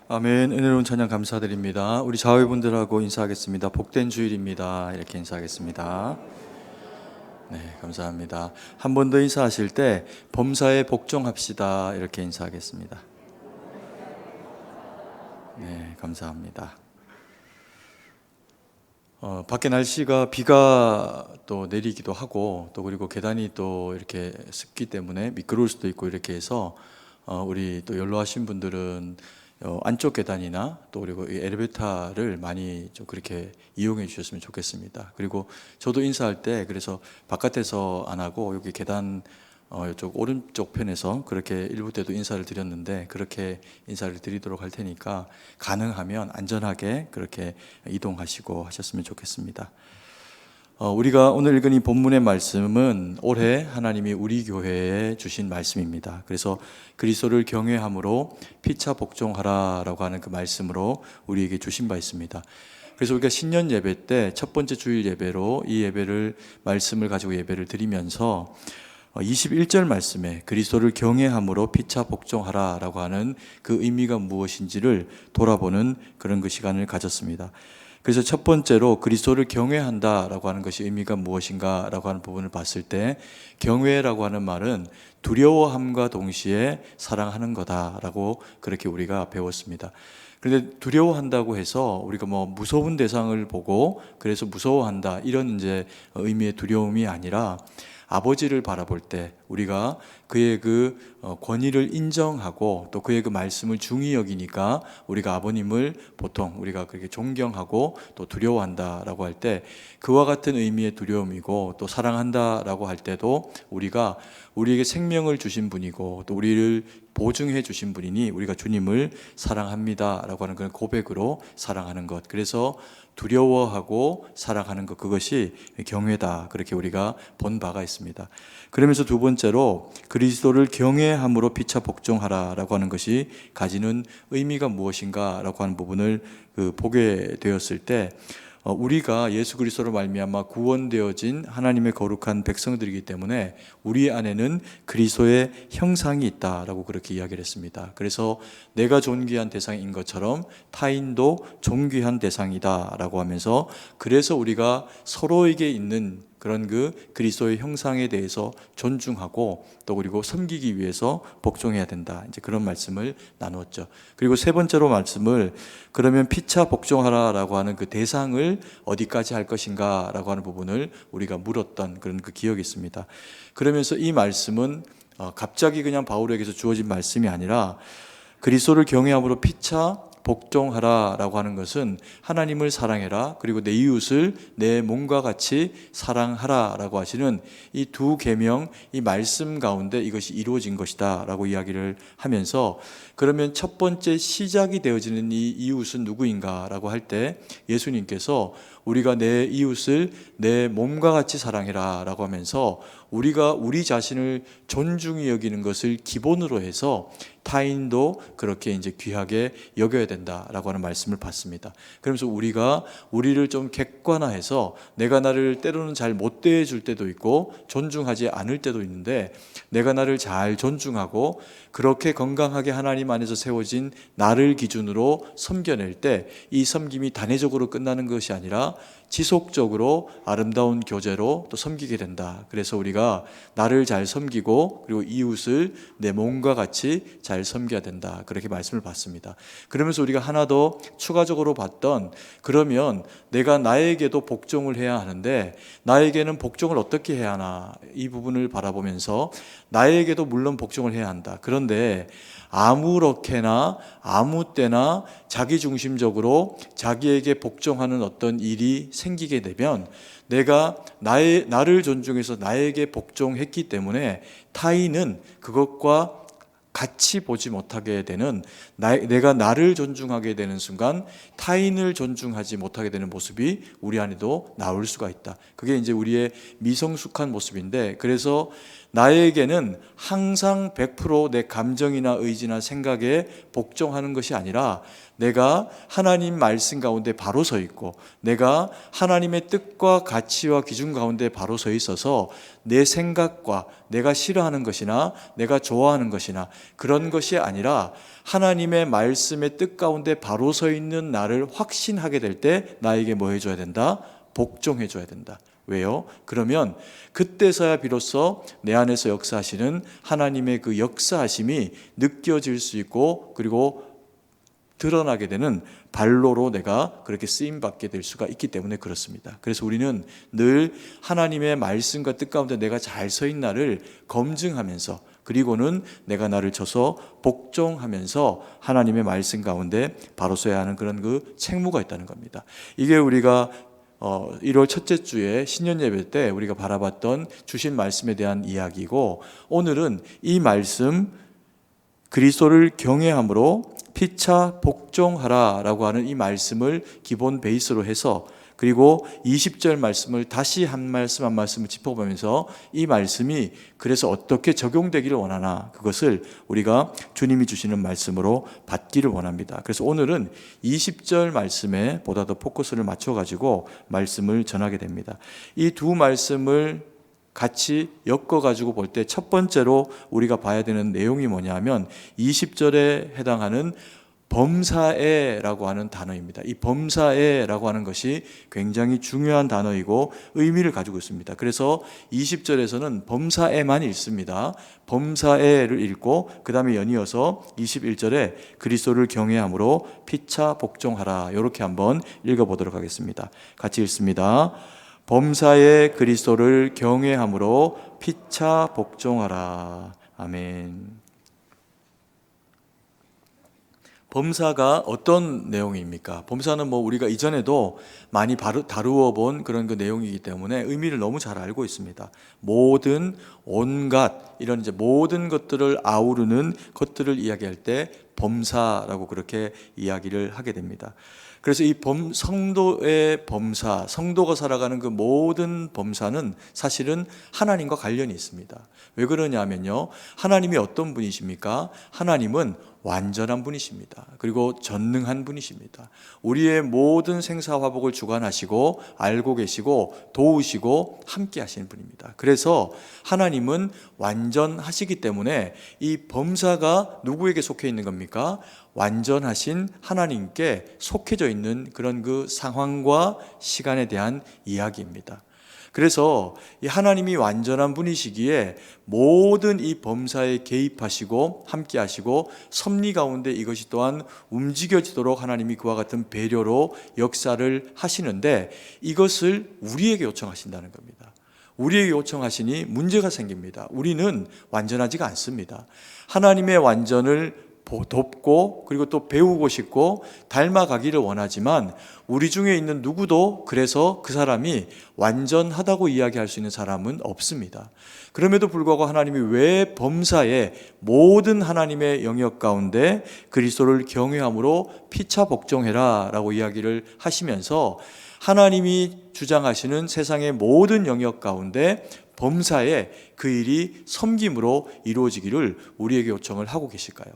아멘. 은혜로운 찬양 감사드립니다. 우리 자회분들하고 인사하겠습니다. 복된 주일입니다. 이렇게 인사하겠습니다. 네, 감사합니다. 한 번 더 인사하실 때 범사에 복종합시다. 이렇게 인사하겠습니다. 네, 감사합니다. 밖에 날씨가 비가 또 내리기도 하고 또 그리고 계단이 또 이렇게 습기 때문에 미끄러울 수도 있고 이렇게 해서 우리 또 연로하신 분들은 안쪽 계단이나 또 그리고 이 엘리베이터를 많이 좀 그렇게 이용해 주셨으면 좋겠습니다. 그리고 저도 인사할 때 그래서 바깥에서 안 하고 여기 계단 이쪽 오른쪽 편에서 그렇게 일부 때도 인사를 드렸는데 그렇게 인사를 드리도록 할 테니까 가능하면 안전하게 그렇게 이동하시고 하셨으면 좋겠습니다. 우리가 오늘 읽은 이 본문의 말씀은 올해 하나님이 우리 교회에 주신 말씀입니다. 그래서 그리스도를 경외함으로 피차 복종하라라고 하는 그 말씀으로 우리에게 주신 바 있습니다. 그래서 우리가 신년 예배 때 첫 번째 주일 예배로 이 예배를 말씀을 가지고 예배를 드리면서 21절 말씀에 그리스도를 경외함으로 피차 복종하라라고 하는 그 의미가 무엇인지를 돌아보는 그런 그 시간을 가졌습니다. 그래서 첫 번째로 그리스도를 경외한다라고 하는 것이 의미가 무엇인가라고 하는 부분을 봤을 때 경외라고 하는 말은 두려워함과 동시에 사랑하는 거다라고 그렇게 우리가 배웠습니다. 그런데 두려워한다고 해서 우리가 뭐 무서운 대상을 보고 그래서 무서워한다 이런 이제 의미의 두려움이 아니라 아버지를 바라볼 때 우리가 그의 그 권위를 인정하고 또 그의 그 말씀을 중히 여기니까 우리가 아버님을 보통 우리가 그렇게 존경하고 또 두려워한다라고 할 때 그와 같은 의미의 두려움이고 또 사랑한다라고 할 때도 우리가 우리에게 생명을 주신 분이고 또 우리를 보증해 주신 분이니 우리가 주님을 사랑합니다라고 하는 그런 고백으로 사랑하는 것. 그래서 두려워하고 사랑하는 것, 그것이 경외다. 그렇게 우리가 본 바가 있습니다. 그러면서 두 번째로 그리스도를 경외함으로 피차 복종하라라고 하는 것이 가지는 의미가 무엇인가라고 하는 부분을 보게 되었을 때 우리가 예수 그리스도로 말미암아 구원되어진 하나님의 거룩한 백성들이기 때문에 우리 안에는 그리스도의 형상이 있다라고 그렇게 이야기를 했습니다. 그래서 내가 존귀한 대상인 것처럼 타인도 존귀한 대상이다라고 하면서 그래서 우리가 서로에게 있는 그런 그 그리스도의 형상에 대해서 존중하고 또 그리고 섬기기 위해서 복종해야 된다. 이제 그런 말씀을 나누었죠. 그리고 세 번째로 말씀을 그러면 피차 복종하라라고 하는 그 대상을 어디까지 할 것인가라고 하는 부분을 우리가 물었던 그런 그 기억이 있습니다. 그러면서 이 말씀은 갑자기 그냥 바울에게서 주어진 말씀이 아니라 그리스도를 경외함으로 피차 복종하라라고 하는 것은 하나님을 사랑해라 그리고 내 이웃을 내 몸과 같이 사랑하라라고 하시는 이 두 계명, 이 말씀 가운데 이것이 이루어진 것이다라고 이야기를 하면서 그러면 첫 번째 시작이 되어지는 이 이웃은 누구인가라고 할 때 예수님께서 우리가 내 이웃을 내 몸과 같이 사랑해라라고 하면서 우리가 우리 자신을 존중히 여기는 것을 기본으로 해서 타인도 그렇게 이제 귀하게 여겨야 된다라고 하는 말씀을 받습니다. 그러면서 우리가 우리를 좀 객관화해서 내가 나를 때로는 잘 못 대해줄 때도 있고 존중하지 않을 때도 있는데 내가 나를 잘 존중하고 그렇게 건강하게 하나님 안에서 세워진 나를 기준으로 섬겨낼 때 이 섬김이 단회적으로 끝나는 것이 아니라 지속적으로 아름다운 교제로 또 섬기게 된다. 그래서 우리가 나를 잘 섬기고 그리고 이웃을 내 몸과 같이 잘 섬겨야 된다. 그렇게 말씀을 받습니다. 그러면서 우리가 하나 더 추가적으로 봤던 그러면 내가 나에게도 복종을 해야 하는데 나에게는 복종을 어떻게 해야 하나 이 부분을 바라보면서 나에게도 물론 복종을 해야 한다. 그런데 아무렇게나 아무 때나 자기중심적으로 자기에게 복종하는 어떤 일이 생기게 되면 내가 나를 존중해서 나에게 복종했기 때문에 타인은 그것과 같이 보지 못하게 되는 내가 나를 존중하게 되는 순간 타인을 존중하지 못하게 되는 모습이 우리 안에도 나올 수가 있다. 그게 이제 우리의 미성숙한 모습인데 그래서 나에게는 항상 100% 내 감정이나 의지나 생각에 복종하는 것이 아니라 내가 하나님 말씀 가운데 바로 서 있고 내가 하나님의 뜻과 가치와 기준 가운데 바로 서 있어서 내 생각과 내가 싫어하는 것이나 내가 좋아하는 것이나 그런 것이 아니라 하나님의 말씀의 뜻 가운데 바로 서 있는 나를 확신하게 될 때 나에게 뭐 해줘야 된다? 복종해 줘야 된다. 왜요? 그러면 그때서야 비로소 내 안에서 역사하시는 하나님의 그 역사하심이 느껴질 수 있고 그리고 드러나게 되는 발로로 내가 그렇게 쓰임받게 될 수가 있기 때문에 그렇습니다. 그래서 우리는 늘 하나님의 말씀과 뜻 가운데 내가 잘 서 있나를 검증하면서 그리고는 내가 나를 쳐서 복종하면서 하나님의 말씀 가운데 바로 서야 하는 그런 그 책무가 있다는 겁니다. 이게 우리가 1월 첫째 주에 신년 예배 때 우리가 바라봤던 주신 말씀에 대한 이야기고 오늘은 이 말씀 그리스도를 경외함으로 피차 복종하라 라고 하는 이 말씀을 기본 베이스로 해서 그리고 20절 말씀을 다시 한 말씀 한 말씀을 짚어보면서 이 말씀이 그래서 어떻게 적용되기를 원하나 그것을 우리가 주님이 주시는 말씀으로 받기를 원합니다. 그래서 오늘은 20절 말씀에 보다 더 포커스를 맞춰가지고 말씀을 전하게 됩니다. 이 두 말씀을 같이 엮어가지고 볼 때 첫 번째로 우리가 봐야 되는 내용이 뭐냐면 20절에 해당하는 범사에라고 하는 단어입니다. 이 범사에라고 하는 것이 굉장히 중요한 단어이고 의미를 가지고 있습니다. 그래서 20절에서는 범사에만 읽습니다. 범사에를 읽고 그 다음에 연이어서 21절에 그리스도를 경외함으로 피차 복종하라 이렇게 한번 읽어보도록 하겠습니다. 같이 읽습니다. 범사에 그리스도를 경외함으로 피차 복종하라. 아멘. 범사가 어떤 내용입니까? 범사는 우리가 이전에도 많이 다루어 본 그런 그 내용이기 때문에 의미를 너무 잘 알고 있습니다. 모든 온갖 이런 이제 모든 것들을 아우르는 것들을 이야기할 때 범사라고 그렇게 이야기를 하게 됩니다. 그래서 이 성도의 범사, 성도가 살아가는 그 모든 범사는 사실은 하나님과 관련이 있습니다. 왜 그러냐면요, 하나님이 어떤 분이십니까? 하나님은 완전한 분이십니다. 그리고 전능한 분이십니다. 우리의 모든 생사화복을 주관하시고 알고 계시고 도우시고 함께 하시는 분입니다. 그래서 하나님은 완전하시기 때문에 이 범사가 누구에게 속해 있는 겁니까? 완전하신 하나님께 속해져 있는 그런 그 상황과 시간에 대한 이야기입니다. 그래서 이 하나님이 완전한 분이시기에 모든 이 범사에 개입하시고 함께 하시고 섭리 가운데 이것이 또한 움직여지도록 하나님이 그와 같은 배려로 역사를 하시는데 이것을 우리에게 요청하신다는 겁니다. 우리에게 요청하시니 문제가 생깁니다. 우리는 완전하지가 않습니다. 하나님의 완전을 돕고 그리고 또 배우고 싶고 닮아가기를 원하지만 우리 중에 있는 누구도 그래서 그 사람이 완전하다고 이야기할 수 있는 사람은 없습니다. 그럼에도 불구하고 하나님이 왜 범사에 모든 하나님의 영역 가운데 그리스도를 경외함으로 피차 복종해라 라고 이야기를 하시면서 하나님이 주장하시는 세상의 모든 영역 가운데 범사에 그 일이 섬김으로 이루어지기를 우리에게 요청을 하고 계실까요?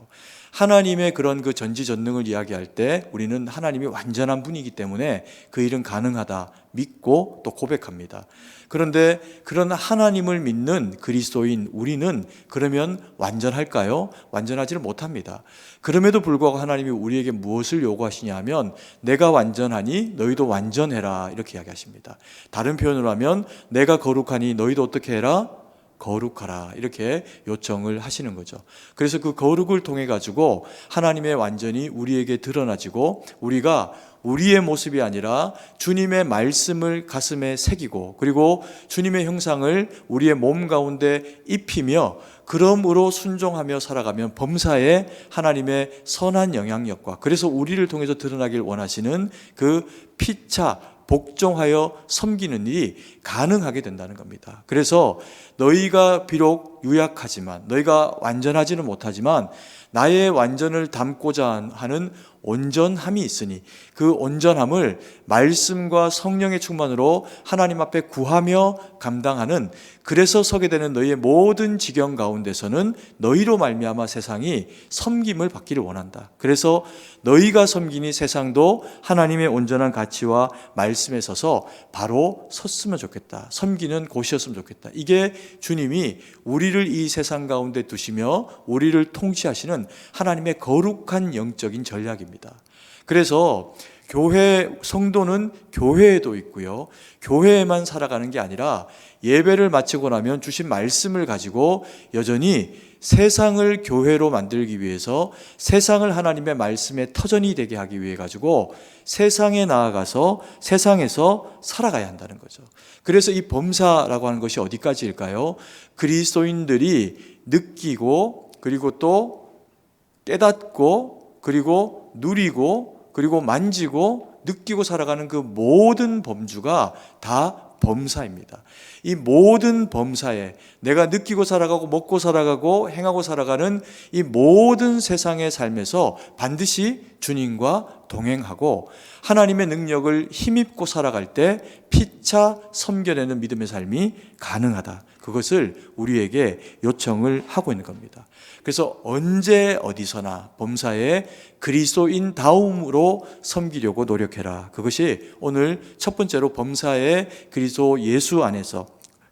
하나님의 그런 그 전지전능을 이야기할 때 우리는 하나님이 완전한 분이기 때문에 그 일은 가능하다 믿고 또 고백합니다. 그런데 그런 하나님을 믿는 그리스도인 우리는 그러면 완전할까요? 완전하지를 못합니다. 그럼에도 불구하고 하나님이 우리에게 무엇을 요구하시냐 하면 내가 완전하니 너희도 완전해라 이렇게 이야기하십니다. 다른 표현으로 하면 내가 거룩하니 너희도 어떻게 해라? 거룩하라 이렇게 요청을 하시는 거죠. 그래서 그 거룩을 통해 가지고 하나님의 완전히 우리에게 드러나지고 우리가 우리의 모습이 아니라 주님의 말씀을 가슴에 새기고 그리고 주님의 형상을 우리의 몸 가운데 입히며 그러므로 순종하며 살아가면 범사에 하나님의 선한 영향력과 그래서 우리를 통해서 드러나길 원하시는 그 피차 복종하여 섬기는 일이 가능하게 된다는 겁니다. 그래서 너희가 비록 유약하지만, 너희가 완전하지는 못하지만 나의 완전을 담고자 하는 온전함이 있으니 그 온전함을 말씀과 성령의 충만으로 하나님 앞에 구하며 감당하는, 그래서 서게 되는 너희의 모든 지경 가운데서는 너희로 말미암아 세상이 섬김을 받기를 원한다. 그래서 너희가 섬기니 세상도 하나님의 온전한 가치와 말씀에 서서 바로 섰으면 좋겠다. 섬기는 곳이었으면 좋겠다. 이게 주님이 우리를 이 세상 가운데 두시며 우리를 통치하시는 하나님의 거룩한 영적인 전략입니다. 그래서 교회, 성도는 교회에도 있고요, 교회에만 살아가는 게 아니라 예배를 마치고 나면 주신 말씀을 가지고 여전히 세상을 교회로 만들기 위해서, 세상을 하나님의 말씀의 터전이 되게 하기 위해 가지고 세상에 나아가서 세상에서 살아가야 한다는 거죠. 그래서 이 범사라고 하는 것이 어디까지일까요? 그리스도인들이 느끼고, 그리고 또 깨닫고, 그리고 누리고, 그리고 만지고 느끼고 살아가는 그 모든 범주가 다 범사입니다. 이 모든 범사에 내가 느끼고 살아가고 먹고 살아가고 행하고 살아가는 이 모든 세상의 삶에서 반드시 주님과 동행하고 하나님의 능력을 힘입고 살아갈 때 피차 섬겨내는 믿음의 삶이 가능하다. 그것을 우리에게 요청을 하고 있는 겁니다. 그래서 언제 어디서나 범사에 그리스도인다움으로 섬기려고 노력해라. 그것이 오늘 첫 번째로 범사에 그리스도 예수 안에서,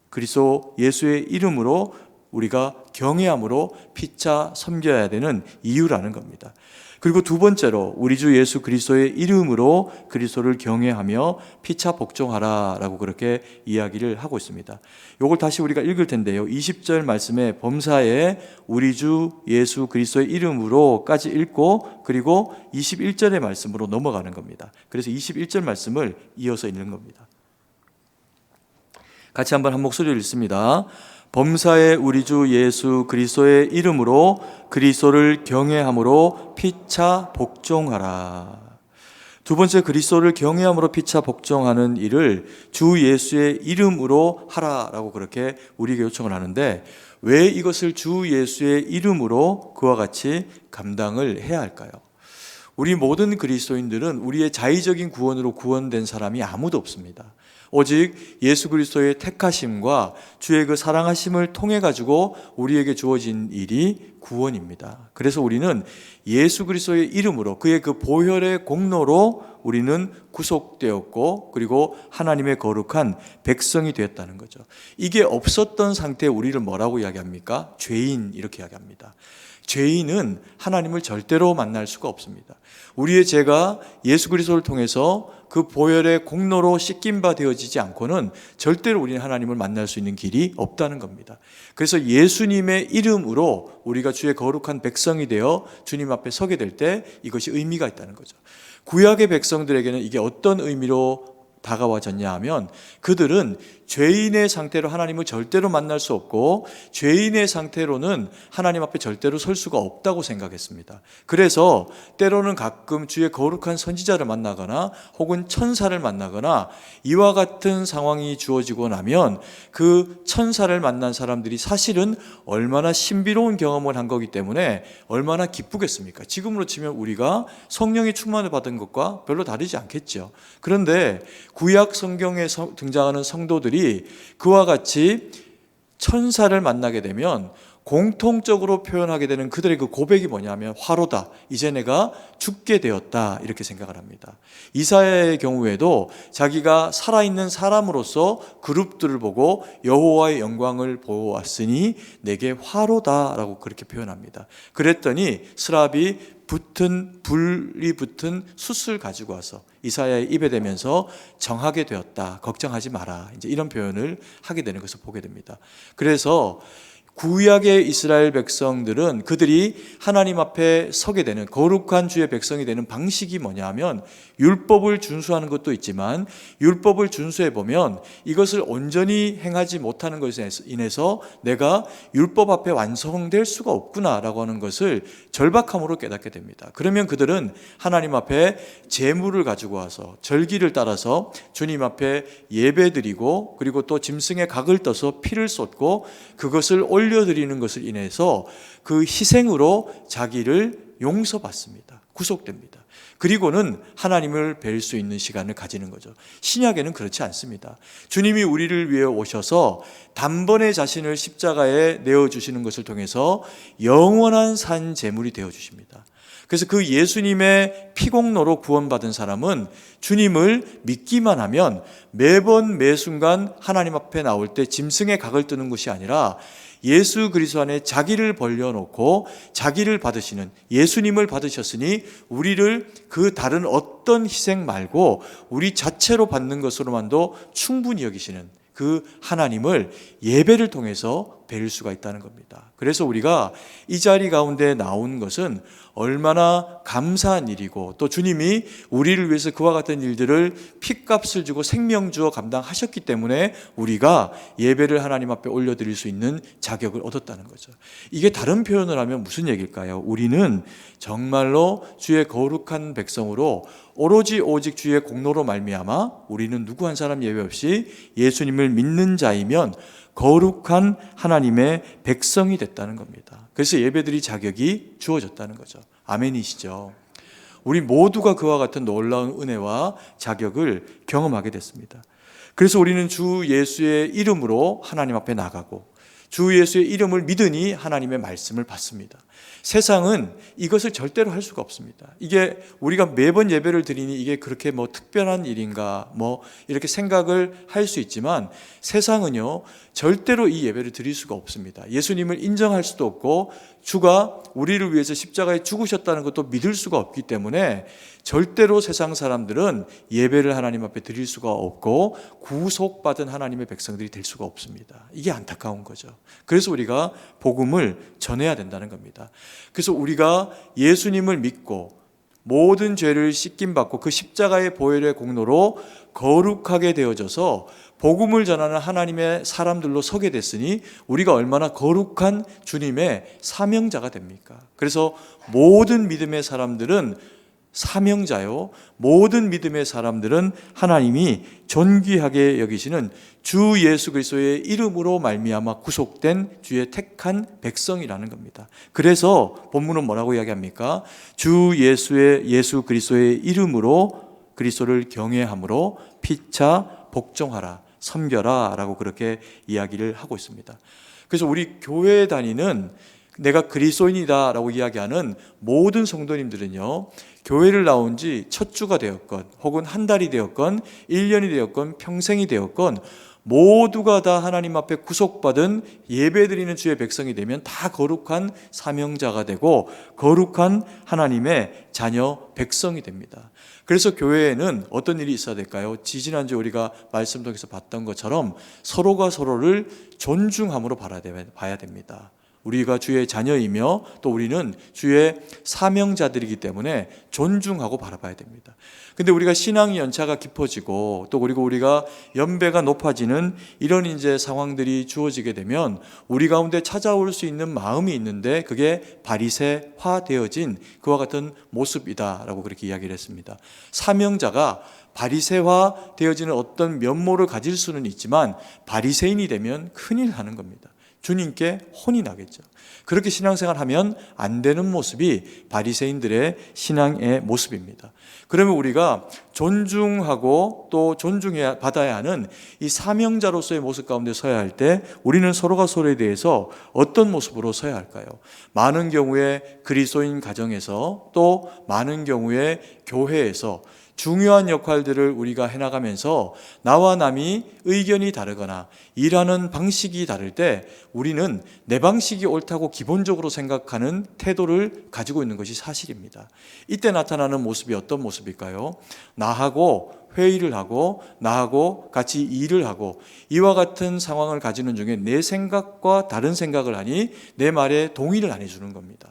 그리스도 예수의 이름으로 우리가 경외함으로 피차 섬겨야 되는 이유라는 겁니다. 그리고 두 번째로 우리 주 예수 그리스도의 이름으로 그리스도를 경외하며 피차 복종하라라고 그렇게 이야기를 하고 있습니다. 이걸 다시 우리가 읽을 텐데요. 20절 말씀에 범사에 우리 주 예수 그리스도의 이름으로까지 읽고, 그리고 21절의 말씀으로 넘어가는 겁니다. 그래서 21절 말씀을 이어서 읽는 겁니다. 같이 한번 한 목소리로 읽습니다. 범사에 우리 주 예수 그리스도의 이름으로 그리스도를 경외함으로 피차 복종하라. 두 번째, 그리스도를 경외함으로 피차 복종하는 일을 주 예수의 이름으로 하라라고 그렇게 우리에게 요청을 하는데, 왜 이것을 주 예수의 이름으로 그와 같이 감당을 해야 할까요? 우리 모든 그리스도인들은 우리의 자의적인 구원으로 구원된 사람이 아무도 없습니다. 오직 예수 그리스도의 택하심과 주의 그 사랑하심을 통해 가지고 우리에게 주어진 일이 구원입니다. 그래서 우리는 예수 그리스도의 이름으로, 그의 그 보혈의 공로로 우리는 구속되었고, 그리고 하나님의 거룩한 백성이 되었다는 거죠. 이게 없었던 상태에 우리를 뭐라고 이야기합니까? 죄인, 이렇게 이야기합니다. 죄인은 하나님을 절대로 만날 수가 없습니다. 우리의 죄가 예수 그리스도를 통해서 그 보혈의 공로로 씻김 바 되어지지 않고는 절대로 우리는 하나님을 만날 수 있는 길이 없다는 겁니다. 그래서 예수님의 이름으로 우리가 주의 거룩한 백성이 되어 주님 앞에 서게 될 때 이것이 의미가 있다는 거죠. 구약의 백성들에게는 이게 어떤 의미로 다가와졌냐 하면, 그들은 죄인의 상태로 하나님을 절대로 만날 수 없고 죄인의 상태로는 하나님 앞에 절대로 설 수가 없다고 생각했습니다. 그래서 때로는 가끔 주의 거룩한 선지자를 만나거나 혹은 천사를 만나거나 이와 같은 상황이 주어지고 나면 그 천사를 만난 사람들이 사실은 얼마나 신비로운 경험을 한 거기 때문에 얼마나 기쁘겠습니까? 지금으로 치면 우리가 성령의 충만을 받은 것과 별로 다르지 않겠죠. 그런데 구약 성경에 등장하는 성도들이 그와 같이 천사를 만나게 되면 공통적으로 표현하게 되는 그들의 그 고백이 뭐냐면, 화로다, 이제 내가 죽게 되었다, 이렇게 생각을 합니다. 이사야의 경우에도 자기가 살아있는 사람으로서 그룹들을 보고 여호와의 영광을 보았으니 내게 화로다라고 그렇게 표현합니다. 그랬더니 불이 붙은 숯을 가지고 와서 이사야의 입에 대면서 정하게 되었다, 걱정하지 마라, 이제 이런 표현을 하게 되는 것을 보게 됩니다. 그래서 구약의 이스라엘 백성들은 그들이 하나님 앞에 서게 되는, 거룩한 주의 백성이 되는 방식이 뭐냐 하면, 율법을 준수하는 것도 있지만 율법을 준수해 보면 이것을 온전히 행하지 못하는 것에 인해서 내가 율법 앞에 완성될 수가 없구나라고 하는 것을 절박함으로 깨닫게 됩니다. 그러면 그들은 하나님 앞에 제물을 가지고 와서 절기를 따라서 주님 앞에 예배드리고, 그리고 또 짐승의 각을 떠서 피를 쏟고 그것을 올려 올려드리는 것을 인해서 그 희생으로 자기를 용서받습니다. 구속됩니다. 그리고는 하나님을 뵐 수 있는 시간을 가지는 거죠. 신약에는 그렇지 않습니다. 주님이 우리를 위해 오셔서 단번에 자신을 십자가에 내어주시는 것을 통해서 영원한 산 제물이 되어주십니다. 그래서 그 예수님의 피공로로 구원받은 사람은 주님을 믿기만 하면 매번 매순간 하나님 앞에 나올 때 짐승의 각을 뜨는 것이 아니라 예수 그리스도 안에 자기를 벌려놓고 자기를 받으시는, 예수님을 받으셨으니 우리를 그 다른 어떤 희생 말고 우리 자체로 받는 것으로만도 충분히 여기시는 그 하나님을 예배를 통해서 뵐 수가 있다는 겁니다. 그래서 우리가 이 자리 가운데 나온 것은 얼마나 감사한 일이고, 또 주님이 우리를 위해서 그와 같은 일들을 핏값을 주고 생명 주어 감당하셨기 때문에 우리가 예배를 하나님 앞에 올려드릴 수 있는 자격을 얻었다는 거죠. 이게 다른 표현을 하면 무슨 얘기일까요? 우리는 정말로 주의 거룩한 백성으로 오직 주의 공로로 말미암아 우리는 누구 한 사람 예외 없이 예수님을 믿는 자이면 거룩한 하나님의 백성이 됐다는 겁니다. 그래서 예배드릴 자격이 주어졌다는 거죠. 아멘이시죠? 우리 모두가 그와 같은 놀라운 은혜와 자격을 경험하게 됐습니다. 그래서 우리는 주 예수의 이름으로 하나님 앞에 나가고 주 예수의 이름을 믿으니 하나님의 말씀을 받습니다. 세상은 이것을 절대로 할 수가 없습니다. 이게 우리가 매번 예배를 드리니 이게 그렇게 특별한 일인가 이렇게 생각을 할 수 있지만 세상은요 절대로 이 예배를 드릴 수가 없습니다. 예수님을 인정할 수도 없고 주가 우리를 위해서 십자가에 죽으셨다는 것도 믿을 수가 없기 때문에 절대로 세상 사람들은 예배를 하나님 앞에 드릴 수가 없고 구속받은 하나님의 백성들이 될 수가 없습니다. 이게 안타까운 거죠. 그래서 우리가 복음을 전해야 된다는 겁니다. 그래서 우리가 예수님을 믿고 모든 죄를 씻김받고 그 십자가의 보혈의 공로로 거룩하게 되어져서 복음을 전하는 하나님의 사람들로 서게 됐으니 우리가 얼마나 거룩한 주님의 사명자가 됩니까? 그래서 모든 믿음의 사람들은 사명자요, 모든 믿음의 사람들은 하나님이 존귀하게 여기시는 주 예수 그리스도의 이름으로 말미암아 구속된 주의 택한 백성이라는 겁니다. 그래서 본문은 뭐라고 이야기합니까? 주 예수 그리스도의 이름으로 그리스도를 경외함으로 피차 복종하라, 섬겨라 라고 그렇게 이야기를 하고 있습니다. 그래서 우리 교회에 다니는 내가 그리스도인이다 라고 이야기하는 모든 성도님들은요, 교회를 나온 지 첫 주가 되었건 혹은 한 달이 되었건 1년이 되었건 평생이 되었건 모두가 다 하나님 앞에 구속받은 예배드리는 주의 백성이 되면 다 거룩한 사명자가 되고 거룩한 하나님의 자녀 백성이 됩니다. 그래서 교회에는 어떤 일이 있어야 될까요? 지지난주 우리가 말씀 통해서 봤던 것처럼 서로가 서로를 존중함으로 봐야 됩니다. 우리가 주의 자녀이며 또 우리는 주의 사명자들이기 때문에 존중하고 바라봐야 됩니다. 근데 우리가 신앙의 연차가 깊어지고 또 그리고 우리가 연배가 높아지는 이런 이제 상황들이 주어지게 되면 우리 가운데 찾아올 수 있는 마음이 있는데 그게 바리새화 되어진 그와 같은 모습이다라고 그렇게 이야기를 했습니다. 사명자가 바리새화 되어지는 어떤 면모를 가질 수는 있지만 바리새인이 되면 큰일 나는 겁니다. 주님께 혼이 나겠죠. 그렇게 신앙생활하면 안 되는 모습이 바리새인들의 신앙의 모습입니다. 그러면 우리가 존중하고 또 존중해야 받아야 하는 이 사명자로서의 모습 가운데 서야 할 때 우리는 서로가 서로에 대해서 어떤 모습으로 서야 할까요? 많은 경우에 그리스도인 가정에서 또 많은 경우에 교회에서 중요한 역할들을 우리가 해나가면서 나와 남이 의견이 다르거나 일하는 방식이 다를 때 우리는 내 방식이 옳다고 기본적으로 생각하는 태도를 가지고 있는 것이 사실입니다. 이때 나타나는 모습이 어떤 모습일까요? 나하고 회의를 하고 나하고 같이 일을 하고 이와 같은 상황을 가지는 중에 내 생각과 다른 생각을 하니 내 말에 동의를 안 해주는 겁니다.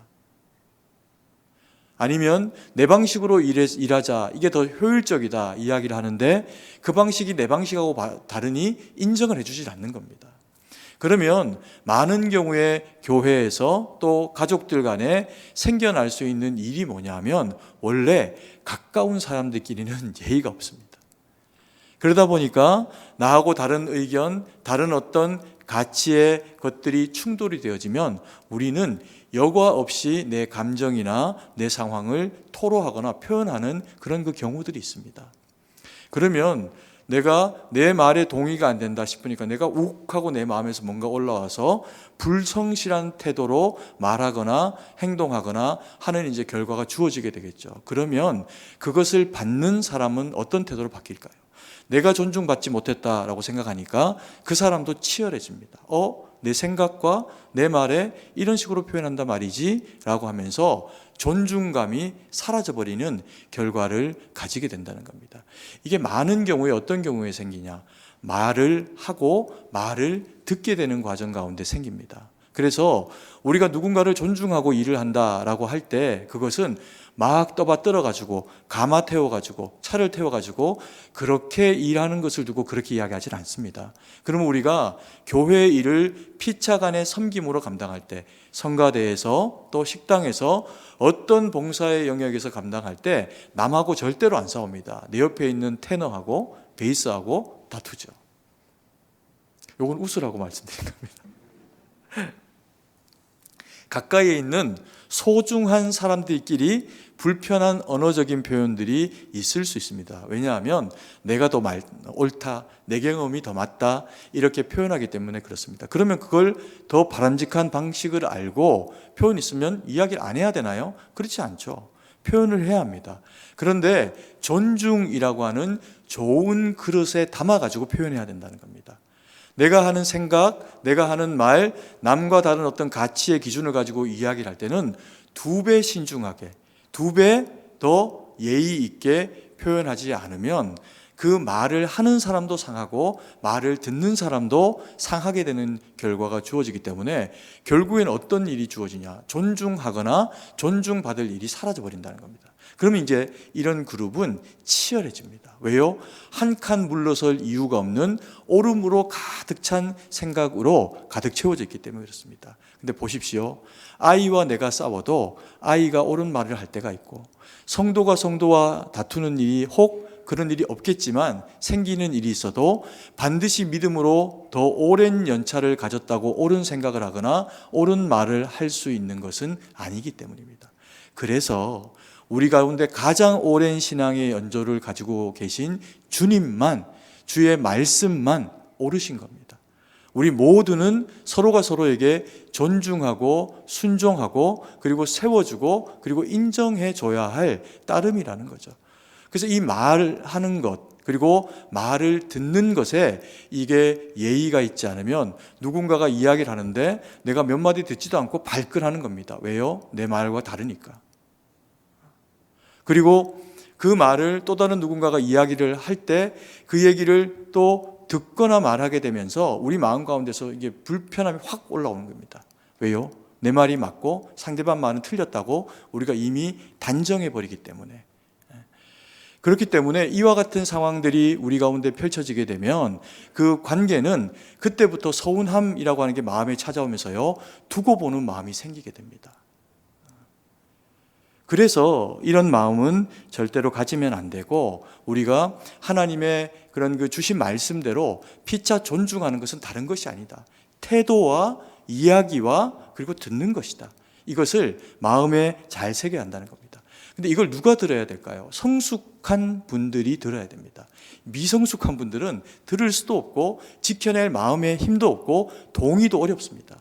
아니면 내 방식으로 일하자, 이게 더 효율적이다 이야기를 하는데 그 방식이 내 방식하고 다르니 인정을 해주질 않는 겁니다. 그러면 많은 경우에 교회에서 또 가족들 간에 생겨날 수 있는 일이 뭐냐면 원래 가까운 사람들끼리는 예의가 없습니다. 그러다 보니까 나하고 다른 의견, 다른 어떤 가치의 것들이 충돌이 되어지면 우리는 여과 없이 내 감정이나 내 상황을 토로하거나 표현하는 그런 그 경우들이 있습니다. 그러면 내가 내 말에 동의가 안 된다 싶으니까 내가 욱하고 내 마음에서 뭔가 올라와서 불성실한 태도로 말하거나 행동하거나 하는 이제 결과가 주어지게 되겠죠. 그러면 그것을 받는 사람은 어떤 태도로 바뀔까요? 내가 존중받지 못했다라고 생각하니까 그 사람도 치열해집니다. 내 생각과 내 말에 이런 식으로 표현한단 말이지 라고 하면서 존중감이 사라져버리는 결과를 가지게 된다는 겁니다. 이게 많은 경우에 어떤 경우에 생기냐? 말을 하고 말을 듣게 되는 과정 가운데 생깁니다. 그래서 우리가 누군가를 존중하고 일을 한다라고 할 때 그것은 막 떠받들어가지고 가마 태워가지고 차를 태워가지고 그렇게 일하는 것을 두고 그렇게 이야기하지 않습니다. 그러면 우리가 교회 일을 피차간의 섬김으로 감당할 때 성가대에서 또 식당에서 어떤 봉사의 영역에서 감당할 때 남하고 절대로 안 싸웁니다. 내 옆에 있는 테너하고 베이스하고 다투죠. 이건 웃으라고 말씀드린 겁니다. 가까이에 있는 소중한 사람들끼리 불편한 언어적인 표현들이 있을 수 있습니다. 왜냐하면 내가 더 옳다, 내 경험이 더 맞다 이렇게 표현하기 때문에 그렇습니다. 그러면 그걸 더 바람직한 방식을 알고 표현 있으면 이야기를 안 해야 되나요? 그렇지 않죠. 표현을 해야 합니다. 그런데 존중이라고 하는 좋은 그릇에 담아가지고 표현해야 된다는 겁니다. 내가 하는 생각, 내가 하는 말, 남과 다른 어떤 가치의 기준을 가지고 이야기를 할 때는 2배 신중하게, 2배 더 예의 있게 표현하지 않으면 그 말을 하는 사람도 상하고 말을 듣는 사람도 상하게 되는 결과가 주어지기 때문에 결국엔 어떤 일이 주어지냐? 존중하거나 존중받을 일이 사라져 버린다는 겁니다. 그러면 이제 이런 그룹은 치열해집니다. 왜요? 한 칸 물러설 이유가 없는 옳음으로 가득 찬 생각으로 가득 채워져 있기 때문에 그렇습니다. 근데 보십시오. 아이와 내가 싸워도 아이가 옳은 말을 할 때가 있고 성도가 성도와 다투는 일이 혹 그런 일이 없겠지만 생기는 일이 있어도 반드시 믿음으로 더 오랜 연차를 가졌다고 옳은 생각을 하거나 옳은 말을 할 수 있는 것은 아니기 때문입니다. 그래서 우리 가운데 가장 오랜 신앙의 연조를 가지고 계신 주님만, 주의 말씀만 옳으신 겁니다. 우리 모두는 서로가 서로에게 존중하고 순종하고 그리고 세워주고 그리고 인정해줘야 할 따름이라는 거죠. 그래서 이 말하는 것 그리고 말을 듣는 것에 이게 예의가 있지 않으면 누군가가 이야기를 하는데 내가 몇 마디 듣지도 않고 발끈하는 겁니다. 왜요? 내 말과 다르니까. 그리고 그 말을 또 다른 누군가가 이야기를 할 때 그 얘기를 또 듣거나 말하게 되면서 우리 마음 가운데서 이게 불편함이 확 올라오는 겁니다. 왜요? 내 말이 맞고 상대방 말은 틀렸다고 우리가 이미 단정해 버리기 때문에. 그렇기 때문에 이와 같은 상황들이 우리 가운데 펼쳐지게 되면 그 관계는 그때부터 서운함이라고 하는 게 마음에 찾아오면서요, 두고 보는 마음이 생기게 됩니다. 그래서 이런 마음은 절대로 가지면 안 되고 우리가 하나님의 그런 그 주신 말씀대로 피차 존중하는 것은 다른 것이 아니다. 태도와 이야기와 그리고 듣는 것이다. 이것을 마음에 잘 새겨야 한다는 겁니다. 근데 이걸 누가 들어야 될까요? 성숙한 분들이 들어야 됩니다. 미성숙한 분들은 들을 수도 없고 지켜낼 마음의 힘도 없고 동의도 어렵습니다.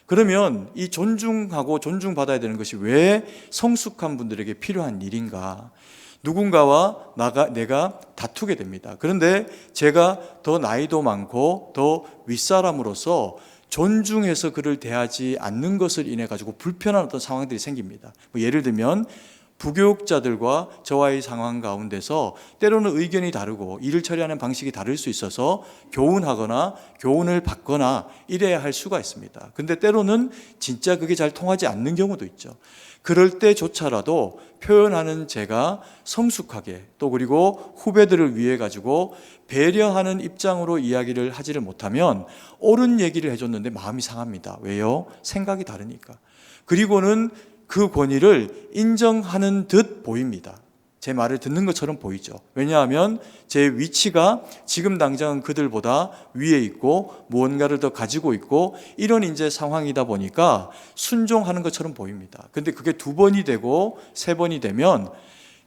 그러면 이 존중하고 존중받아야 되는 것이 왜 성숙한 분들에게 필요한 일인가? 누군가와 내가 다투게 됩니다. 그런데 제가 더 나이도 많고 더 윗사람으로서 존중해서 그를 대하지 않는 것을 인해 가지고 불편한 어떤 상황들이 생깁니다. 예를 들면 부교육자들과 저와의 상황 가운데서 때로는 의견이 다르고 일을 처리하는 방식이 다를 수 있어서 교훈하거나 교훈을 받거나 이래야 할 수가 있습니다. 근데 때로는 진짜 그게 잘 통하지 않는 경우도 있죠. 그럴 때조차라도 표현하는 제가 성숙하게 또 그리고 후배들을 위해 가지고 배려하는 입장으로 이야기를 하지를 못하면 옳은 얘기를 해줬는데 마음이 상합니다. 왜요? 생각이 다르니까. 그리고는 그 권위를 인정하는 듯 보입니다. 제 말을 듣는 것처럼 보이죠. 왜냐하면 제 위치가 지금 당장은 그들보다 위에 있고 무언가를 더 가지고 있고 이런 이제 상황이다 보니까 순종하는 것처럼 보입니다. 근데 그게 2번이 되고 3번이 되면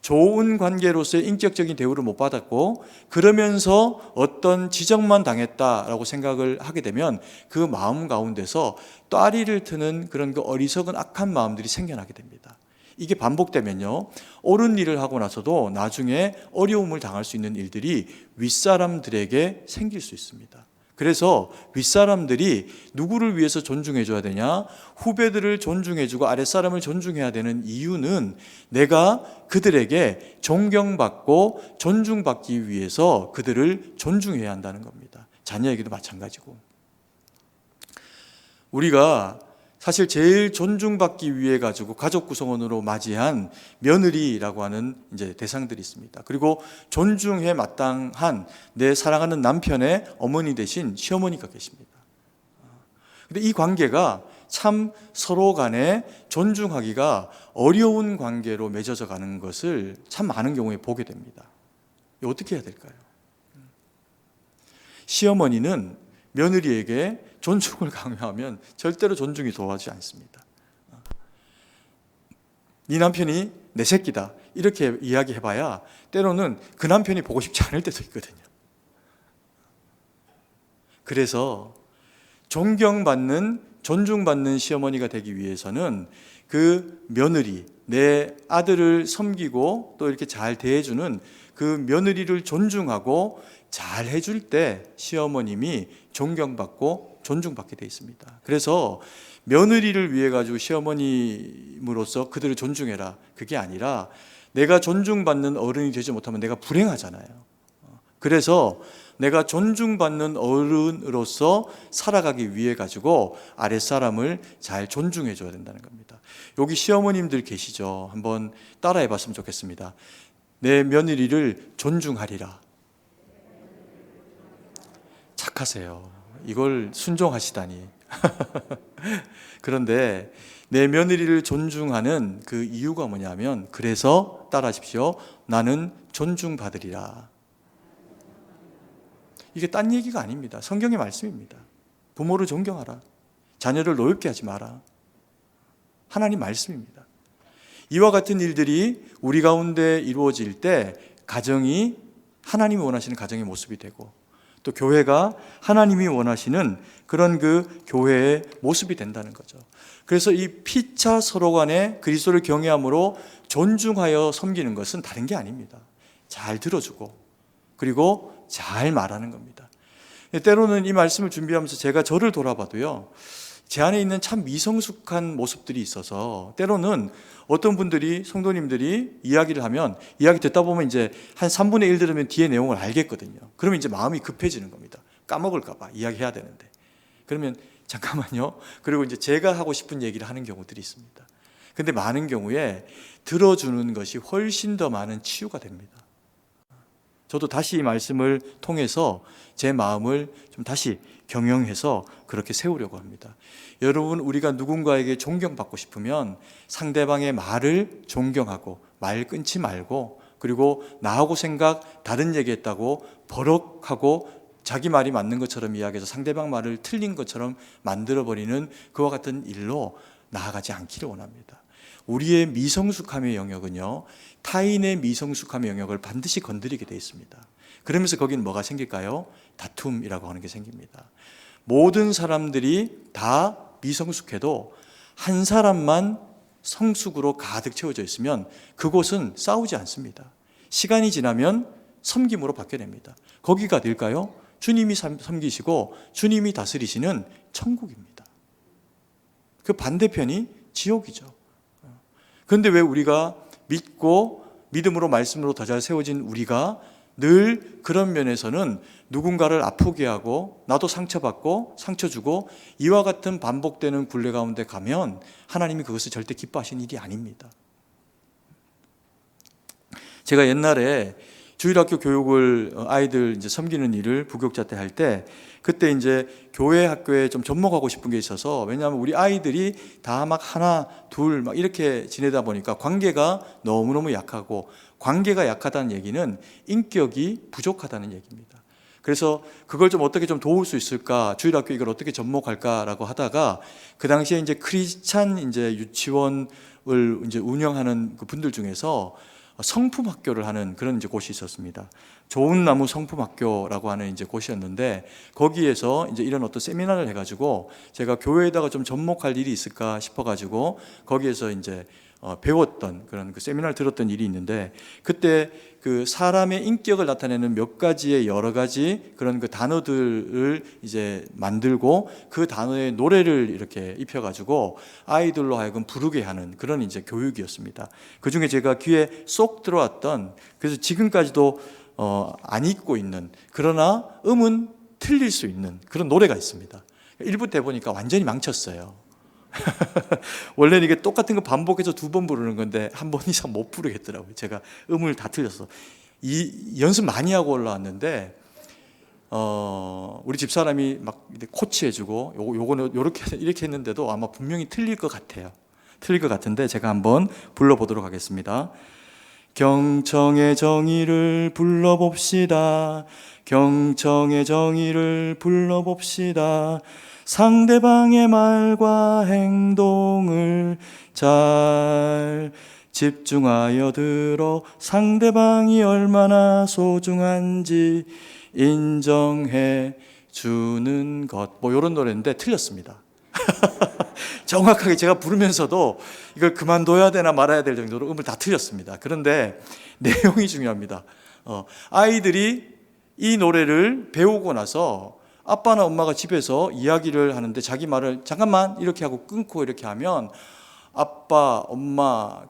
좋은 관계로서의 인격적인 대우를 못 받았고 그러면서 어떤 지적만 당했다라고 생각을 하게 되면 그 마음 가운데서 따리를 트는 그런 그 어리석은 악한 마음들이 생겨나게 됩니다. 이게 반복되면요, 옳은 일을 하고 나서도 나중에 어려움을 당할 수 있는 일들이 윗사람들에게 생길 수 있습니다. 그래서 윗사람들이 누구를 위해서 존중해 줘야 되냐? 후배들을 존중해 주고 아랫사람을 존중해야 되는 이유는 내가 그들에게 존경받고 존중받기 위해서 그들을 존중해야 한다는 겁니다. 자녀에게도 마찬가지고. 우리가 사실 제일 존중받기 위해 가지고 가족 구성원으로 맞이한 며느리라고 하는 이제 대상들이 있습니다. 그리고 존중해 마땅한 내 사랑하는 남편의 어머니 대신 시어머니가 계십니다. 근데 이 관계가 참 서로 간에 존중하기가 어려운 관계로 맺어져 가는 것을 참 많은 경우에 보게 됩니다. 어떻게 해야 될까요? 시어머니는 며느리에게 존중을 강요하면 절대로 존중이 도와주지 않습니다. 네 남편이 내 새끼다 이렇게 이야기해봐야 때로는 그 남편이 보고 싶지 않을 때도 있거든요. 그래서 존경받는, 존중받는 시어머니가 되기 위해서는 그 며느리, 내 아들을 섬기고 또 이렇게 잘 대해주는 그 며느리를 존중하고 잘 해줄 때 시어머님이 존경받고 존중받게 되어 있습니다. 그래서 며느리를 위해 가지고 시어머님으로서 그들을 존중해라, 그게 아니라 내가 존중받는 어른이 되지 못하면 내가 불행하잖아요. 그래서 내가 존중받는 어른으로서 살아가기 위해 가지고 아랫사람을 잘 존중해 줘야 된다는 겁니다. 여기 시어머님들 계시죠? 한번 따라해 봤으면 좋겠습니다. 내 며느리를 존중하리라. 착하세요. 이걸 순종하시다니. 그런데 내 며느리를 존중하는 그 이유가 뭐냐면, 그래서 따라하십시오. 나는 존중받으리라. 이게 딴 얘기가 아닙니다. 성경의 말씀입니다. 부모를 존경하라. 자녀를 노엽게 하지 마라. 하나님 말씀입니다. 이와 같은 일들이 우리 가운데 이루어질 때 가정이 하나님이 원하시는 가정의 모습이 되고 또 교회가 하나님이 원하시는 그런 그 교회의 모습이 된다는 거죠. 그래서 이 피차 서로 간에 그리스도를 경외함으로 존중하여 섬기는 것은 다른 게 아닙니다. 잘 들어주고 그리고 잘 말하는 겁니다. 때로는 이 말씀을 준비하면서 제가 저를 돌아봐도요, 제 안에 있는 참 미성숙한 모습들이 있어서 때로는 어떤 분들이, 성도님들이 이야기를 하면 이야기 듣다 보면 이제 한 3분의 1 들으면 뒤에 내용을 알겠거든요. 그러면 이제 마음이 급해지는 겁니다. 까먹을까 봐 이야기해야 되는데. 그러면 잠깐만요. 그리고 이제 제가 하고 싶은 얘기를 하는 경우들이 있습니다. 근데 많은 경우에 들어주는 것이 훨씬 더 많은 치유가 됩니다. 저도 다시 이 말씀을 통해서 제 마음을 좀 다시 경영해서 그렇게 세우려고 합니다. 여러분, 우리가 누군가에게 존경받고 싶으면 상대방의 말을 존경하고 말 끊지 말고, 그리고 나하고 생각 다른 얘기했다고 버럭하고 자기 말이 맞는 것처럼 이야기해서 상대방 말을 틀린 것처럼 만들어버리는 그와 같은 일로 나아가지 않기를 원합니다. 우리의 미성숙함의 영역은요, 타인의 미성숙함의 영역을 반드시 건드리게 되어 있습니다. 그러면서 거기는 뭐가 생길까요? 다툼이라고 하는 게 생깁니다. 모든 사람들이 다 미성숙해도 한 사람만 성숙으로 가득 채워져 있으면 그곳은 싸우지 않습니다. 시간이 지나면 섬김으로 바뀌어냅니다. 거기가 어딜까요? 주님이 섬기시고 주님이 다스리시는 천국입니다. 그 반대편이 지옥이죠. 그런데 왜 우리가 믿고 믿음으로 말씀으로 더 잘 세워진 우리가 늘 그런 면에서는 누군가를 아프게 하고 나도 상처받고 상처 주고 이와 같은 반복되는 굴레 가운데 가면 하나님이 그것을 절대 기뻐하시는 일이 아닙니다. 제가 옛날에 주일학교 교육을 아이들 이제 섬기는 일을 부교육자 때 할 때 그때 이제 교회 학교에 좀 접목하고 싶은 게 있어서 왜냐하면 우리 아이들이 다 막 하나 둘 막 이렇게 지내다 보니까 관계가 너무너무 약하고 관계가 약하다는 얘기는 인격이 부족하다는 얘기입니다. 그래서 그걸 좀 어떻게 좀 도울 수 있을까, 주일학교 이걸 어떻게 접목할까라고 하다가 그 당시에 이제 크리스찬 이제 유치원을 이제 운영하는 그 분들 중에서 성품 학교를 하는 그런 이제 곳이 있었습니다. 좋은 나무 성품 학교라고 하는 이제 곳이었는데 거기에서 이제 이런 어떤 세미나를 해가지고 제가 교회에다가 좀 접목할 일이 있을까 싶어가지고 거기에서 이제 배웠던 그런 그 세미나를 들었던 일이 있는데 그때 그 사람의 인격을 나타내는 몇 가지의 여러 가지 그런 그 단어들을 이제 만들고 그 단어의 노래를 이렇게 입혀가지고 아이들로 하여금 부르게 하는 그런 이제 교육이었습니다. 그 중에 제가 귀에 쏙 들어왔던 그래서 지금까지도 안 잊고 있는 그러나 음은 틀릴 수 있는 그런 노래가 있습니다. 1부 때 보니까 완전히 망쳤어요. 원래는 이게 똑같은 거 반복해서 2번 부르는 건데 한 번 이상 못 부르겠더라고요. 제가 음을 다 틀렸어. 연습 많이 하고 올라왔는데 우리 집사람이 막 코치해주고 요거는 요렇게 이렇게 했는데도 아마 분명히 틀릴 것 같아요. 틀릴 것 같은데 제가 한번 불러보도록 하겠습니다. 경청의 정의를 불러봅시다. 경청의 정의를 불러봅시다. 상대방의 말과 행동을 잘 집중하여 들어 상대방이 얼마나 소중한지 인정해 주는 것. 뭐 이런 노래인데 틀렸습니다. 정확하게 제가 부르면서도 이걸 그만둬야 되나 말아야 될 정도로 음을 다 틀렸습니다. 그런데 내용이 중요합니다. 아이들이 이 노래를 배우고 나서 아빠나 엄마가 집에서 이야기를 하는데 자기 말을 잠깐만 이렇게 하고 끊고 이렇게 하면 아빠, 엄마,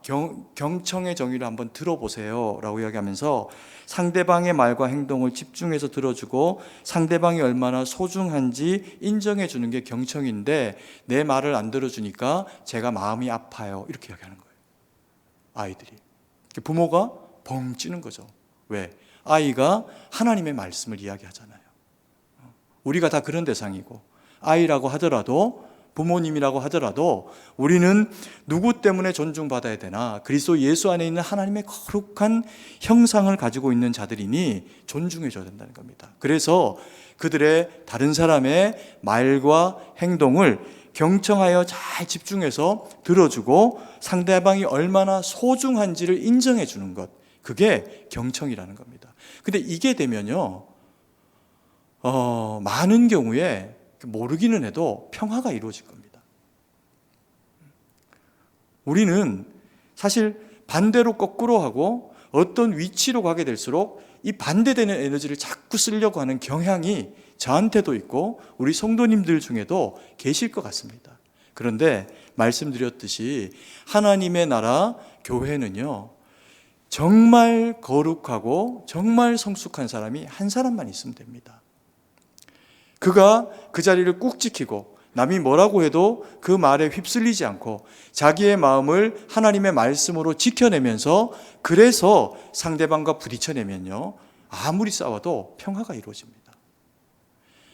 경청의 정의를 한번 들어보세요 라고 이야기하면서 상대방의 말과 행동을 집중해서 들어주고 상대방이 얼마나 소중한지 인정해 주는 게 경청인데 내 말을 안 들어주니까 제가 마음이 아파요 이렇게 이야기하는 거예요. 아이들이. 부모가 벙 찌는 거죠. 왜? 아이가 하나님의 말씀을 이야기하잖아요. 우리가 다 그런 대상이고 아이라고 하더라도 부모님이라고 하더라도 우리는 누구 때문에 존중받아야 되나? 그리스도 예수 안에 있는 하나님의 거룩한 형상을 가지고 있는 자들이니 존중해 줘야 된다는 겁니다. 그래서 그들의 다른 사람의 말과 행동을 경청하여 잘 집중해서 들어주고 상대방이 얼마나 소중한지를 인정해 주는 것, 그게 경청이라는 겁니다. 근데 이게 되면요 많은 경우에 모르기는 해도 평화가 이루어질 겁니다. 우리는 사실 반대로 거꾸로 하고 어떤 위치로 가게 될수록 이 반대되는 에너지를 자꾸 쓰려고 하는 경향이 저한테도 있고 우리 성도님들 중에도 계실 것 같습니다. 그런데 말씀드렸듯이 하나님의 나라 교회는요 정말 거룩하고 정말 성숙한 사람이 한 사람만 있으면 됩니다. 그가 그 자리를 꾹 지키고 남이 뭐라고 해도 그 말에 휩쓸리지 않고 자기의 마음을 하나님의 말씀으로 지켜내면서 그래서 상대방과 부딪혀내면요 아무리 싸워도 평화가 이루어집니다.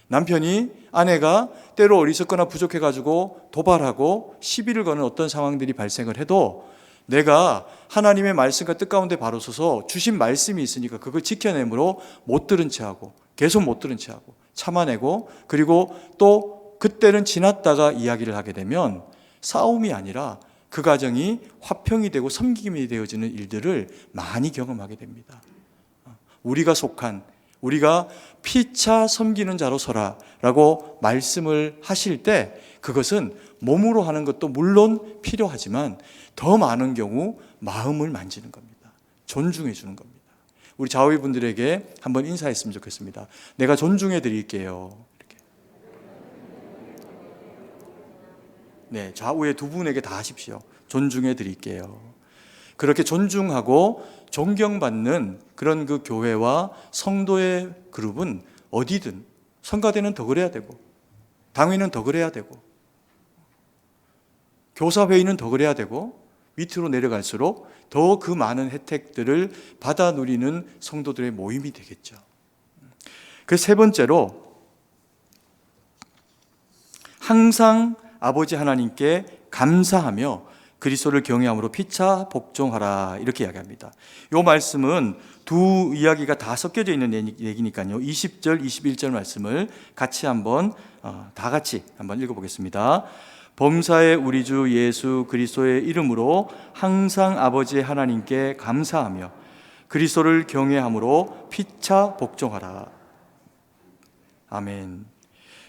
남편이 아내가 때로 어리석거나 부족해가지고 도발하고 시비를 거는 어떤 상황들이 발생을 해도 내가 하나님의 말씀과 뜻 가운데 바로 서서 주신 말씀이 있으니까 그걸 지켜내므로 못 들은 채하고 계속 못 들은 채하고 참아내고 그리고 또 그때는 지났다가 이야기를 하게 되면 싸움이 아니라 그 가정이 화평이 되고 섬김이 되어지는 일들을 많이 경험하게 됩니다. 우리가 속한 우리가 피차 섬기는 자로 서라 라고 말씀을 하실 때 그것은 몸으로 하는 것도 물론 필요하지만 더 많은 경우 마음을 만지는 겁니다. 존중해 주는 겁니다. 우리 좌우의 분들에게 한번 인사했으면 좋겠습니다. 내가 존중해 드릴게요. 이렇게. 네, 좌우의 두 분에게 다 하십시오. 존중해 드릴게요. 그렇게 존중하고 존경받는 그런 그 교회와 성도의 그룹은 어디든 성가대는 더 그래야 되고 당회는 더 그래야 되고 교사회의는 더 그래야 되고 밑으로 내려갈수록 더 그 많은 혜택들을 받아 누리는 성도들의 모임이 되겠죠. 그 세 번째로, 항상 아버지 하나님께 감사하며 그리스도를 경외함으로 피차 복종하라, 이렇게 이야기합니다. 이 말씀은 두 이야기가 다 섞여져 있는 얘기니까요. 20절, 21절 말씀을 같이 한번 다 같이 한번 읽어보겠습니다. 범사의 우리 주 예수 그리스도의 이름으로 항상 아버지 하나님께 감사하며 그리스도를 경외함으로 피차 복종하라. 아멘.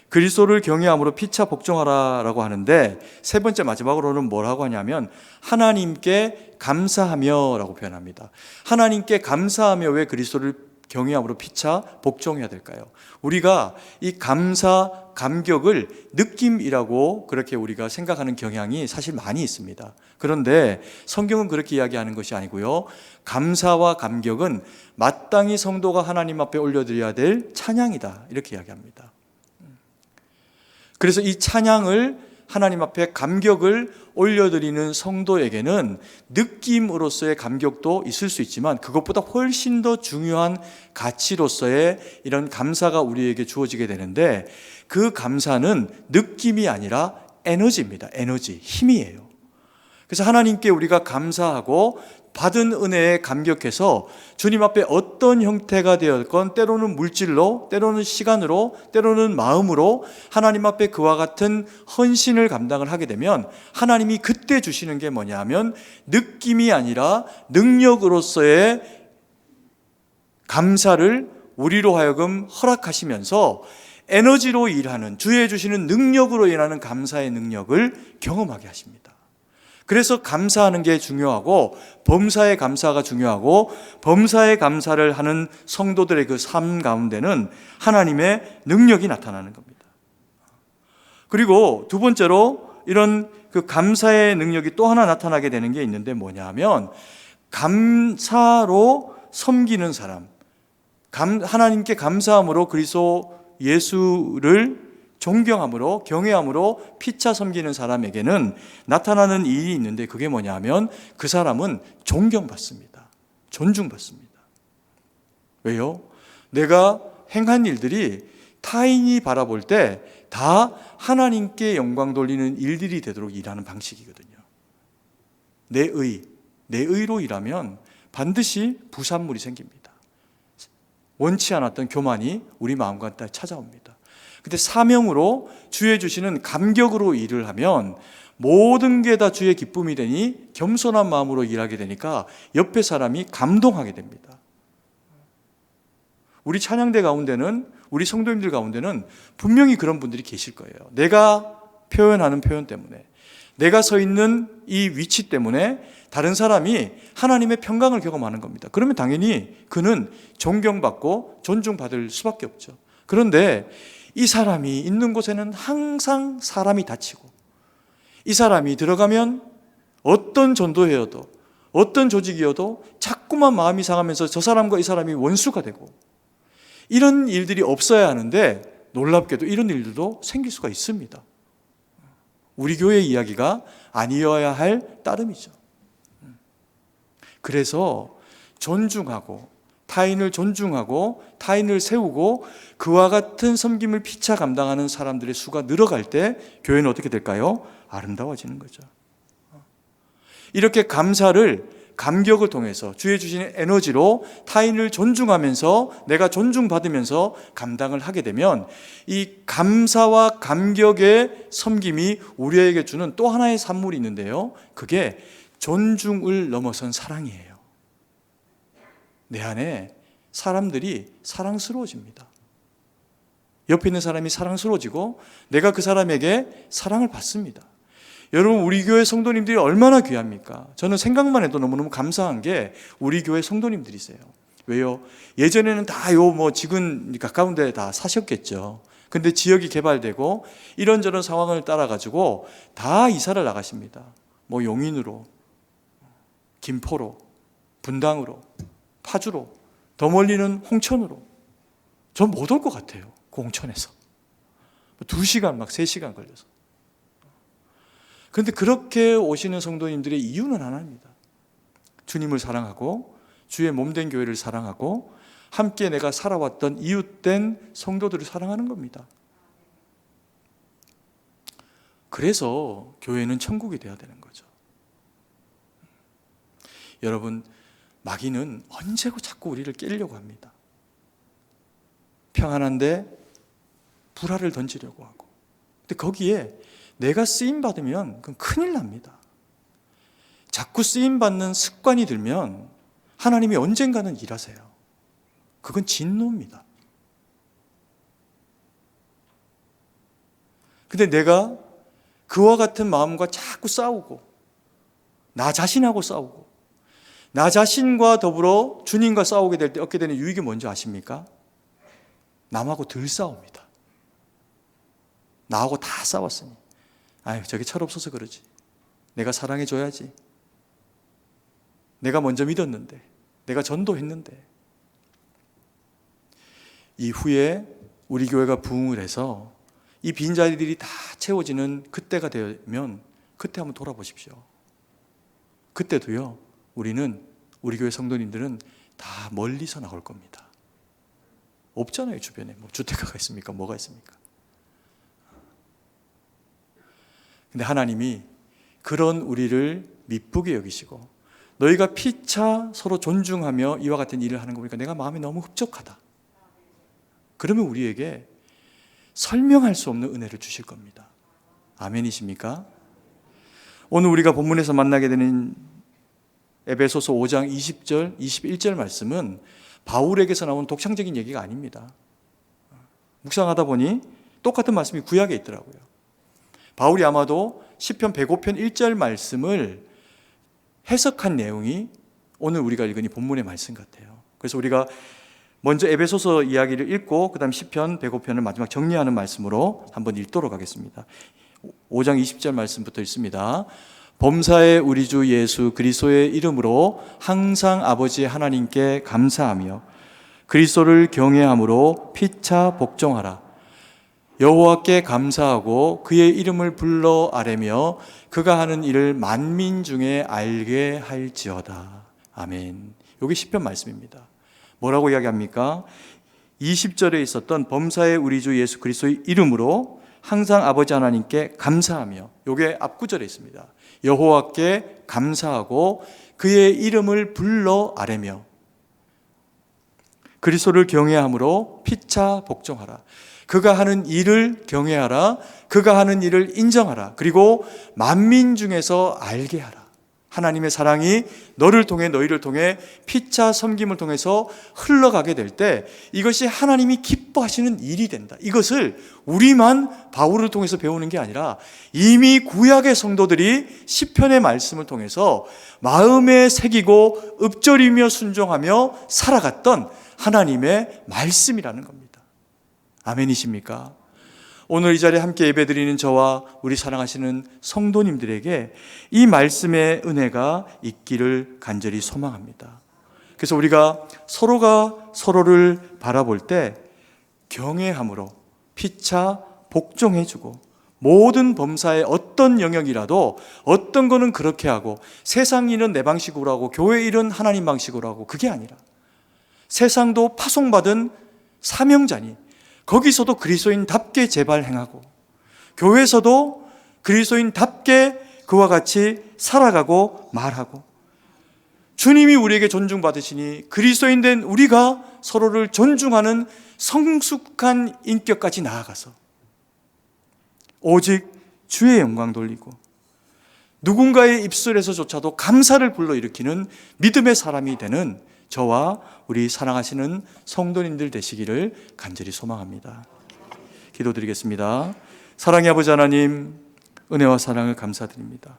그리스도를 경외함으로 피차 복종하라라고 하는데, 세 번째 마지막으로는 뭐라고 하냐면 하나님께 감사하며라고 표현합니다. 하나님께 감사하며 왜 그리스도를 경외함으로 피차 복종해야 될까요? 우리가 이 감사, 감격을 느낌이라고 그렇게 우리가 생각하는 경향이 사실 많이 있습니다. 그런데 성경은 그렇게 이야기하는 것이 아니고요, 감사와 감격은 마땅히 성도가 하나님 앞에 올려드려야 될 찬양이다, 이렇게 이야기합니다. 그래서 이 찬양을, 하나님 앞에 감격을 올려드리는 성도에게는 느낌으로서의 감격도 있을 수 있지만 그것보다 훨씬 더 중요한 가치로서의 이런 감사가 우리에게 주어지게 되는데, 그 감사는 느낌이 아니라 에너지입니다. 에너지, 힘이에요. 그래서 하나님께 우리가 감사하고 받은 은혜에 감격해서 주님 앞에 어떤 형태가 되었건, 때로는 물질로, 때로는 시간으로, 때로는 마음으로 하나님 앞에 그와 같은 헌신을 감당을 하게 되면 하나님이 그때 주시는 게 뭐냐 하면 느낌이 아니라 능력으로서의 감사를 우리로 하여금 허락하시면서 에너지로 일하는, 주의 주시는 능력으로 일하는 감사의 능력을 경험하게 하십니다. 그래서 감사하는 게 중요하고, 범사의 감사가 중요하고, 범사의 감사를 하는 성도들의 그 삶 가운데는 하나님의 능력이 나타나는 겁니다. 그리고 두 번째로 이런 그 감사의 능력이 또 하나 나타나게 되는 게 있는데 뭐냐 하면, 감사로 섬기는 사람, 하나님께 감사함으로 그리스도 예수를 존경함으로, 경외함으로 피차 섬기는 사람에게는 나타나는 일이 있는데, 그게 뭐냐 하면 그 사람은 존경받습니다. 존중받습니다. 왜요? 내가 행한 일들이 타인이 바라볼 때 다 하나님께 영광 돌리는 일들이 되도록 일하는 방식이거든요. 내 의로 일하면 반드시 부산물이 생깁니다. 원치 않았던 교만이 우리 마음 가운데 찾아옵니다. 근데 사명으로 주의 주시는 감격으로 일을 하면 모든 게 다 주의 기쁨이 되니 겸손한 마음으로 일하게 되니까 옆에 사람이 감동하게 됩니다. 우리 찬양대 가운데는, 우리 성도님들 가운데는 분명히 그런 분들이 계실 거예요. 내가 표현하는 표현 때문에, 내가 서 있는 이 위치 때문에 다른 사람이 하나님의 평강을 경험하는 겁니다. 그러면 당연히 그는 존경받고 존중받을 수밖에 없죠. 그런데 이 사람이 있는 곳에는 항상 사람이 다치고, 이 사람이 들어가면 어떤 전도회여도, 어떤 조직이어도 자꾸만 마음이 상하면서 저 사람과 이 사람이 원수가 되고, 이런 일들이 없어야 하는데 놀랍게도 이런 일들도 생길 수가 있습니다. 우리 교회의 이야기가 아니어야 할 따름이죠. 그래서 존중하고, 타인을 존중하고 타인을 세우고 그와 같은 섬김을 피차 감당하는 사람들의 수가 늘어갈 때 교회는 어떻게 될까요? 아름다워지는 거죠. 이렇게 감격을 통해서 주의 주시는 에너지로 타인을 존중하면서, 내가 존중받으면서 감당을 하게 되면 이 감사와 감격의 섬김이 우리에게 주는 또 하나의 산물이 있는데요, 그게 존중을 넘어선 사랑이에요. 내 안에 사람들이 사랑스러워집니다. 옆에 있는 사람이 사랑스러워지고 내가 그 사람에게 사랑을 받습니다. 여러분, 우리 교회 성도님들이 얼마나 귀합니까? 저는 생각만 해도 너무너무 감사한 게 우리 교회 성도님들이세요. 왜요? 예전에는 다 지군 가까운 데 다 사셨겠죠. 근데 지역이 개발되고 이런저런 상황을 따라가지고 다 이사를 나가십니다. 용인으로, 김포로, 분당으로, 파주로, 더 멀리는 홍천으로. 전 못 올 것 같아요. 그 홍천에서 2시간 3시간 걸려서. 그런데 그렇게 오시는 성도님들의 이유는 하나입니다. 주님을 사랑하고 주의 몸된 교회를 사랑하고 함께 내가 살아왔던 이웃된 성도들을 사랑하는 겁니다. 그래서 교회는 천국이 되어야 되는 거죠. 여러분, 마귀는 언제고 자꾸 우리를 깨려고 합니다. 평안한데 불화를 던지려고 하고. 근데 거기에 내가 쓰임받으면 그건 큰일 납니다. 자꾸 쓰임받는 습관이 들면 하나님이 언젠가는 일하세요. 그건 진노입니다. 근데 내가 그와 같은 마음과 자꾸 싸우고 나 자신하고 싸우고 나 자신과 더불어 주님과 싸우게 될 때 얻게 되는 유익이 뭔지 아십니까? 남하고 덜 싸웁니다. 나하고 다 싸웠으니 아유 저게 철없어서 그러지. 내가 사랑해줘야지. 내가 먼저 믿었는데 내가 전도했는데. 이후에 우리 교회가 부흥을 해서 이 빈자리들이 다 채워지는 그때가 되면 그때 한번 돌아보십시오. 그때도요 우리 교회 성도님들은 다 멀리서 나올 겁니다. 없잖아요. 주변에 뭐 주택가가 있습니까? 뭐가 있습니까? 근데 하나님이 그런 우리를 미쁘게 여기시고 너희가 피차 서로 존중하며 이와 같은 일을 하는 거 보니까 내가 마음이 너무 흡족하다. 그러면 우리에게 설명할 수 없는 은혜를 주실 겁니다. 아멘이십니까? 오늘 우리가 본문에서 만나게 되는 에베소서 5장 20절, 21절 말씀은 바울에게서 나온 독창적인 얘기가 아닙니다. 묵상하다 보니 똑같은 말씀이 구약에 있더라고요. 바울이 아마도 시편 105편 1절 말씀을 해석한 내용이 오늘 우리가 읽은 이 본문의 말씀 같아요. 그래서 우리가 먼저 에베소서 이야기를 읽고 그 다음 시편 105편을 마지막 정리하는 말씀으로 한번 읽도록 하겠습니다. 5장 20절 말씀부터 읽습니다. 범사의 우리 주 예수 그리스도의 이름으로 항상 아버지 하나님께 감사하며 그리스도를 경외함으로 피차 복종하라. 여호와께 감사하고 그의 이름을 불러 아뢰며 그가 하는 일을 만민 중에 알게 할지어다. 아멘. 여기 시편 말씀입니다. 뭐라고 이야기합니까? 20절에 있었던 범사의 우리 주 예수 그리스도의 이름으로 항상 아버지 하나님께 감사하며, 요게 앞구절에 있습니다. 여호와께 감사하고 그의 이름을 불러 아뢰며 그리스도를 경외함으로 피차 복종하라. 그가 하는 일을 경외하라. 그가 하는 일을 인정하라. 그리고 만민 중에서 알게 하라. 하나님의 사랑이 너를 통해 너희를 통해 피차 섬김을 통해서 흘러가게 될 때 이것이 하나님이 기뻐하시는 일이 된다. 이것을 우리만 바울을 통해서 배우는 게 아니라 이미 구약의 성도들이 시편의 말씀을 통해서 마음에 새기고 읊조리며 순종하며 살아갔던 하나님의 말씀이라는 겁니다. 아멘이십니까? 오늘 이 자리에 함께 예배드리는 저와 우리 사랑하시는 성도님들에게 이 말씀의 은혜가 있기를 간절히 소망합니다. 그래서 우리가 서로가 서로를 바라볼 때 경외함으로 피차 복종해주고 모든 범사의 어떤 영역이라도 어떤 거는 그렇게 하고 세상 일은 내 방식으로 하고 교회 일은 하나님 방식으로 하고 그게 아니라 세상도 파송받은 사명자니 거기서도 그리스도인답게 제발 행하고 교회에서도 그리스도인답게 그와 같이 살아가고 말하고 주님이 우리에게 존중받으시니 그리스도인 된 우리가 서로를 존중하는 성숙한 인격까지 나아가서 오직 주의 영광 돌리고 누군가의 입술에서조차도 감사를 불러일으키는 믿음의 사람이 되는 저와 우리 사랑하시는 성도님들 되시기를 간절히 소망합니다. 기도드리겠습니다. 사랑의 아버지 하나님, 은혜와 사랑을 감사드립니다.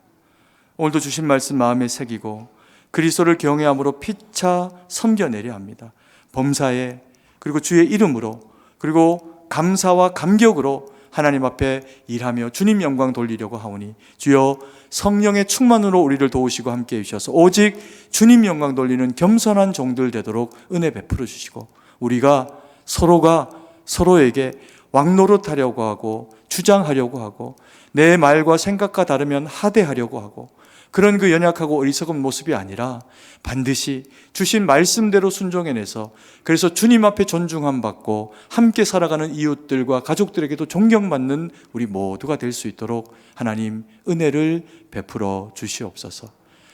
오늘도 주신 말씀 마음에 새기고 그리스도를 경외함으로 피차 섬겨내려 합니다. 범사에 그리고 주의 이름으로 그리고 감사와 감격으로 하나님 앞에 일하며 주님 영광 돌리려고 하오니 주여 성령의 충만으로 우리를 도우시고 함께해 주셔서 오직 주님 영광 돌리는 겸손한 종들 되도록 은혜 베풀어 주시고 우리가 서로가 서로에게 왕노릇하려고 하고 주장하려고 하고 내 말과 생각과 다르면 하대하려고 하고 그런 그 연약하고 어리석은 모습이 아니라 반드시 주신 말씀대로 순종해내서 그래서 주님 앞에 존중함 받고 함께 살아가는 이웃들과 가족들에게도 존경받는 우리 모두가 될 수 있도록 하나님 은혜를 베풀어 주시옵소서.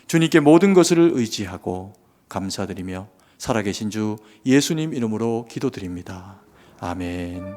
주님께 모든 것을 의지하고 감사드리며 살아계신 주 예수님 이름으로 기도드립니다. 아멘.